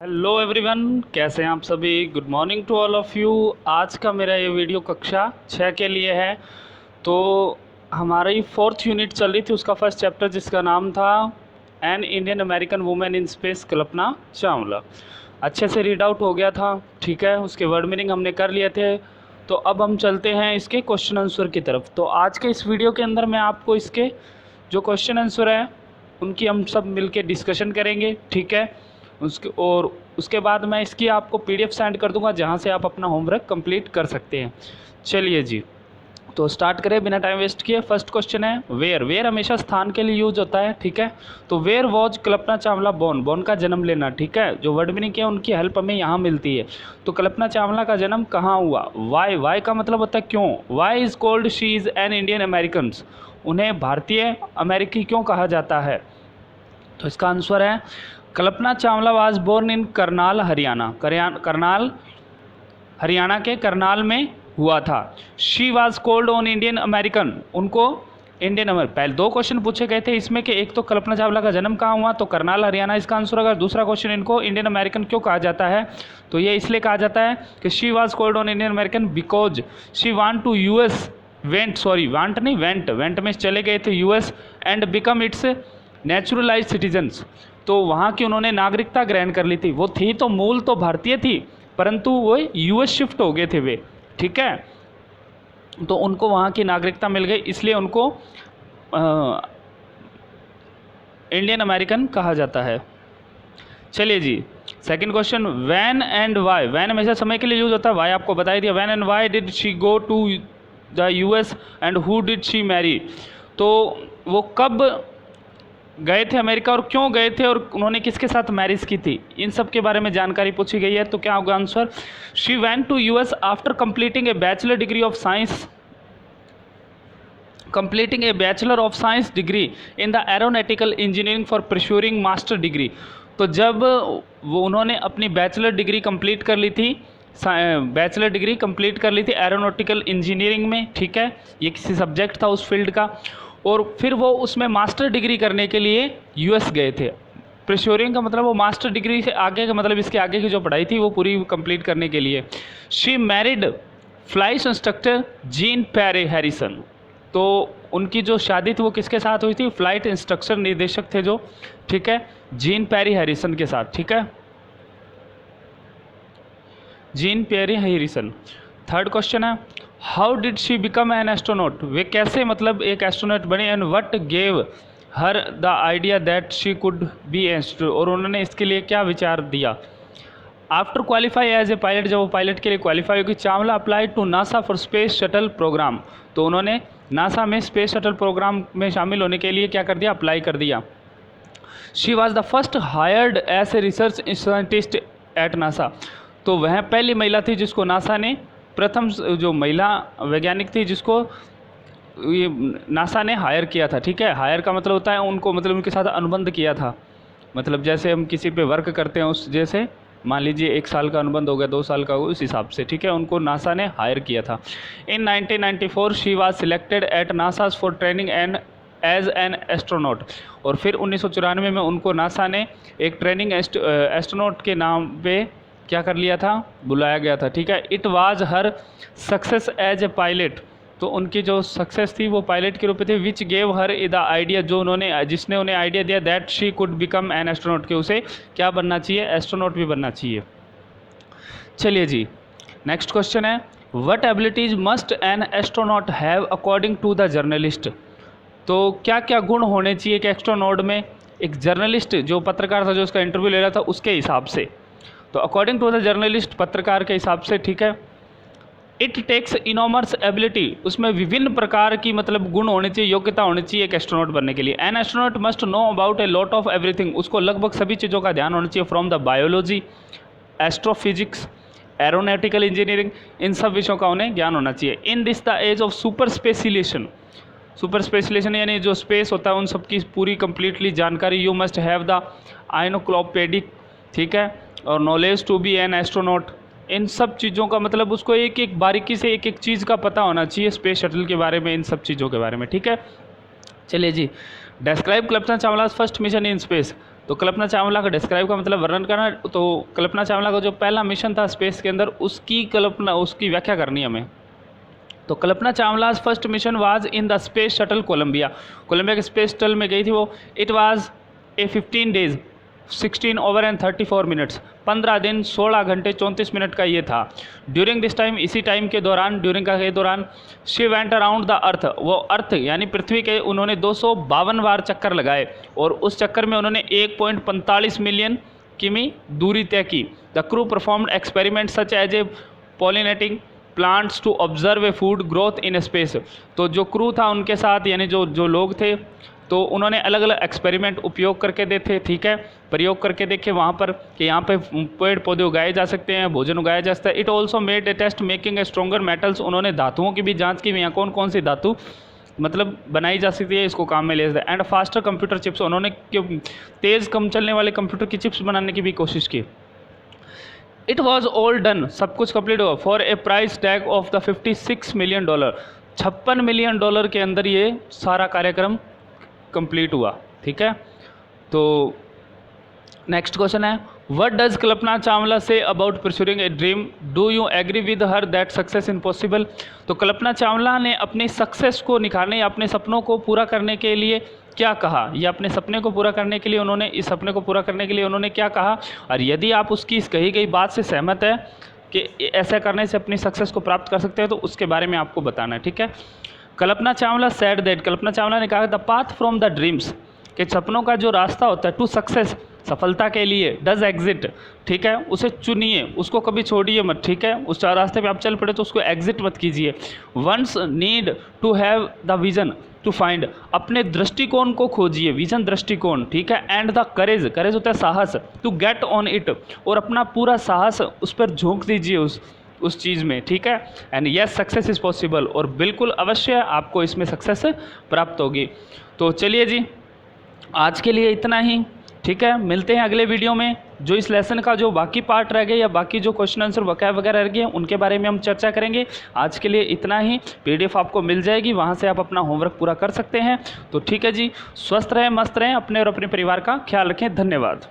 Hello everyone, कैसे हैं आप सभी। Good morning to all of you. आज का मेरा ये वीडियो कक्षा 6 के लिए है। तो हमारी 4th यूनिट चल रही थी, उसका फर्स्ट चैप्टर जिसका नाम था an Indian American women in space, Kalpana Chawla. अच्छे से रीड आउट हो गया था, ठीक है। उसके वर्ड मीनिंग हमने कर लिए थे। तो अब हम चलते हैं इसके क्वेश्चन आंसर की तरफ। तो आज के इस वीडियो के अंदर मैं आपको इसके जो क्वेश्चन आंसर है उनकी हम सब मिलके डिस्कशन करेंगे, ठीक है। उसके बाद मैं इसकी आपको पीडीएफ सेंड कर दूंगा, जहां से आप अपना होमवर्क कंप्लीट कर सकते हैं। चलिए जी, तो स्टार्ट करें बिना टाइम वेस्ट किए। फर्स्ट क्वेश्चन है वेयर। वेयर हमेशा स्थान के लिए यूज होता है, ठीक है। तो where was Kalpana Chawla born. Born का जन्म लेना, ठीक है। जो वर्ड मीनिंग है उनकी हेल्प हमें यहाँ मिलती है। तो कल्पना चावला का जन्म कहाँ हुआ। वाई। वाई का मतलब होता है क्यों। Why is called she is an Indian American. उन्हें भारतीय अमेरिकी क्यों कहा जाता है। तो इसका आंसर है Kalpana Chawla was born in Karnal Haryana. Karnal Haryana के करनाल में हुआ था। She was called on Indian American. उनको इंडियन अमेरिकन। पहले दो क्वेश्चन पूछे गए थे इसमें कि एक तो कल्पना चावला का जन्म कहाँ हुआ, तो करनाल हरियाणा इसका आंसर होगा। दूसरा क्वेश्चन इनको इंडियन अमेरिकन क्यों कहा जाता है, तो ये इसलिए कहा जाता है कि she was called on Indian American because she want to US went में चले गए थे US and become its naturalize citizens. तो वहाँ की उन्होंने नागरिकता ग्रहण कर ली थी। वो थी तो मूल तो भारतीय थी, परंतु वो यूएस शिफ्ट हो गए थे वे, ठीक है। तो उनको वहाँ की नागरिकता मिल गई, इसलिए उनको इंडियन अमेरिकन कहा जाता है। चलिए जी, second question when and why. When हमेशा समय के लिए यूज होता है, वाई आपको बता ही दिया। When and why did she go to the US and who did she marry. तो वो कब गए थे अमेरिका और क्यों गए थे और उन्होंने किसके साथ मैरिज की थी, इन सब के बारे में जानकारी पूछी गई है। तो क्या होगा answer. She went to US after completing a bachelor degree of science degree in the aeronautical engineering for pursuing master degree. तो जब वो उन्होंने अपनी बैचलर डिग्री कंप्लीट कर ली थी, एरोनॉटिकल इंजीनियरिंग में, ठीक है। ये किसी सब्जेक्ट था उस फील्ड का, और फिर वो उसमें मास्टर डिग्री करने के लिए यूएस गए थे। प्रिश्योरिंग का मतलब वो मास्टर डिग्री से आगे का मतलब इसके आगे की जो पढ़ाई थी वो पूरी कंप्लीट करने के लिए। She married flight instructor gene पैरे हैरिसन। तो उनकी जो शादी थी वो किसके साथ हुई थी, फ्लाइट इंस्ट्रक्टर निर्देशक थे जो, ठीक है, जीन पैरी हैरिसन के साथ, ठीक है, Jean Pierre Harrison. Third question है how did she become an astronaut. वे कैसे मतलब एक एस्ट्रोनॉट बने, and what gave her the idea that she could be astro. और उन्होंने इसके लिए क्या विचार दिया। After qualify as a pilot, जब वो पायलट के लिए क्वालिफाई होगी, Chawla apply to NASA for space shuttle programme. तो उन्होंने नासा में स्पेस शटल प्रोग्राम में शामिल होने के लिए क्या कर दिया, अप्लाई कर दिया। She was the first hired as a research scientist at NASA. तो वह पहली महिला थी जिसको नासा ने, प्रथम जो महिला वैज्ञानिक थी जिसको ये नासा ने हायर किया था, ठीक है। हायर का मतलब होता है उनको, मतलब उनके साथ अनुबंध किया था। मतलब जैसे हम किसी पे वर्क करते हैं, उस जैसे मान लीजिए 1 साल का अनुबंध हो गया, 2 साल का हो, उस हिसाब से, ठीक है, उनको नासा ने हायर किया था। In 1994 she was selected at NASA for training and as an astronaut. और फिर 1994 में उनको नासा ने एक ट्रेनिंग एस्ट्रोनॉट के नाम पे क्या कर लिया था, बुलाया गया था, ठीक है। It was her success as a pilot. तो उनकी जो सक्सेस थी वो पायलट के रूप में थे। Which gave her the idea, जो उन्होंने, जिसने उन्हें आइडिया दिया, that she could become an astronaut, के उसे क्या बनना चाहिए, एस्ट्रोनॉट भी बनना चाहिए। चलिए जी, नेक्स्ट क्वेश्चन है what abilities must an astronaut have according to the journalist. तो क्या क्या गुण होने चाहिए कि एस्ट्रोनॉट में, एक जर्नलिस्ट जो पत्रकार था जो उसका इंटरव्यू ले रहा था उसके हिसाब से। तो अकॉर्डिंग टू द जर्नलिस्ट, पत्रकार के हिसाब से, ठीक है, इट टेक्स इनॉमर्स एबिलिटी। उसमें विभिन्न प्रकार की मतलब गुण होने चाहिए, योग्यता होनी चाहिए एक एस्ट्रोनॉट बनने के लिए। An astronaut must know about a lot of everything. उसको लगभग सभी चीज़ों का ध्यान होना चाहिए, from the biology, astrophysics, aeronautical engineering, इन सब विषयों का उन्हें ज्ञान होना चाहिए। In this the age of super specialisation यानी जो स्पेस होता है उन सब की पूरी कंप्लीटली जानकारी। You must have the encyclopaedic, ठीक है, और knowledge to be an astronaut. इन सब चीज़ों का मतलब उसको एक एक बारीकी से एक एक चीज़ का पता होना चाहिए स्पेस शटल के बारे में, इन सब चीज़ों के बारे में, ठीक है। चलिए जी, describe Kalpana Chawla first mission in space. तो कल्पना चावला का डिस्क्राइब का मतलब वर्णन करना। तो कल्पना चावला का जो पहला मिशन था स्पेस के अंदर, उसकी व्याख्या करनी है हमें। तो Kalpana Chawla's first mission was in the space shuttle Columbia. Columbia के स्पेस शटल में गई थी वो। It was a 15 days 16 hours and 34 minutes. 15 दिन 16 घंटे 34 मिनट का ये था। ड्यूरिंग दिस टाइम, इसी टाइम के दौरान, ड्यूरिंग का के दौरान, she went around the earth, वो अर्थ यानी पृथ्वी के उन्होंने 252 बार चक्कर लगाए और उस चक्कर में उन्होंने 1.45 मिलियन किमी दूरी तय की। The crew performed experiment such as a pollinating plants to observe a food growth in space. तो जो क्रू था उनके साथ, यानी जो लोग थे, तो उन्होंने अलग अलग एक्सपेरिमेंट उपयोग करके देखे, ठीक है, प्रयोग करके देखे वहाँ पर कि यहाँ पे पेड़ पौधे उगाए जा सकते हैं, भोजन उगाया जा सकता है। It also made a test making a stronger metals. उन्होंने धातुओं की भी जांच की, यहाँ कौन कौन सी धातु मतलब बनाई जा सकती है, इसको काम में ले सकते हैं। एंड फास्टर कंप्यूटर चिप्स, उन्होंने तेज़ कम चलने वाले कंप्यूटर की चिप्स बनाने की भी कोशिश की। इट वॉज ऑल डन, सब कुछ कंप्लीट हुआ, for a price tag of the $56 million. $56 million के अंदर ये सारा कार्यक्रम कंप्लीट हुआ, ठीक है। तो नेक्स्ट क्वेश्चन है, what does Kalpana Chawla say about pursuing a dream, do you agree with her that success impossible. तो कल्पना चावला ने अपनी सक्सेस को निखारने या अपने सपनों को पूरा करने के लिए क्या कहा, या अपने सपने को पूरा करने के लिए उन्होंने, इस सपने को पूरा करने के लिए उन्होंने क्या कहा, और यदि आप उसकी इस कही गई बात से सहमत है कि ऐसा करने से अपनी सक्सेस को प्राप्त कर सकते हैं, तो उसके बारे में आपको बताना है, ठीक है। कल्पना चावला सेड दैट, कल्पना चावला ने कहा the path from the dreams, कि सपनों का जो रास्ता होता है टू सक्सेस, सफलता के लिए, डज एग्जिट, ठीक है, उसे चुनिए, उसको कभी छोड़िए मत, ठीक है। उस रास्ते पे आप चल पड़े तो उसको एग्जिट मत कीजिए। One's need to have the vision to find, अपने दृष्टिकोण को खोजिए, विजन दृष्टिकोण, ठीक है। एंड द करेज, करेज होता है साहस, टू गेट ऑन इट, और अपना पूरा साहस उस पर झोंक दीजिए, उस चीज़ में, ठीक है। And yes success is possible, और बिल्कुल अवश्य आपको इसमें सक्सेस प्राप्त होगी। तो चलिए जी, आज के लिए इतना ही, ठीक है। मिलते हैं अगले वीडियो में। जो इस लेसन का जो बाकी पार्ट रह गए या बाकी जो क्वेश्चन आंसर वगैरह रह गए उनके बारे में हम चर्चा करेंगे। आज के लिए इतना ही। PDF आपको मिल जाएगी, वहाँ से आप अपना होमवर्क पूरा कर सकते हैं। तो ठीक है जी, स्वस्थ रहें, मस्त रहें, अपने और अपने परिवार का ख्याल रखें। धन्यवाद।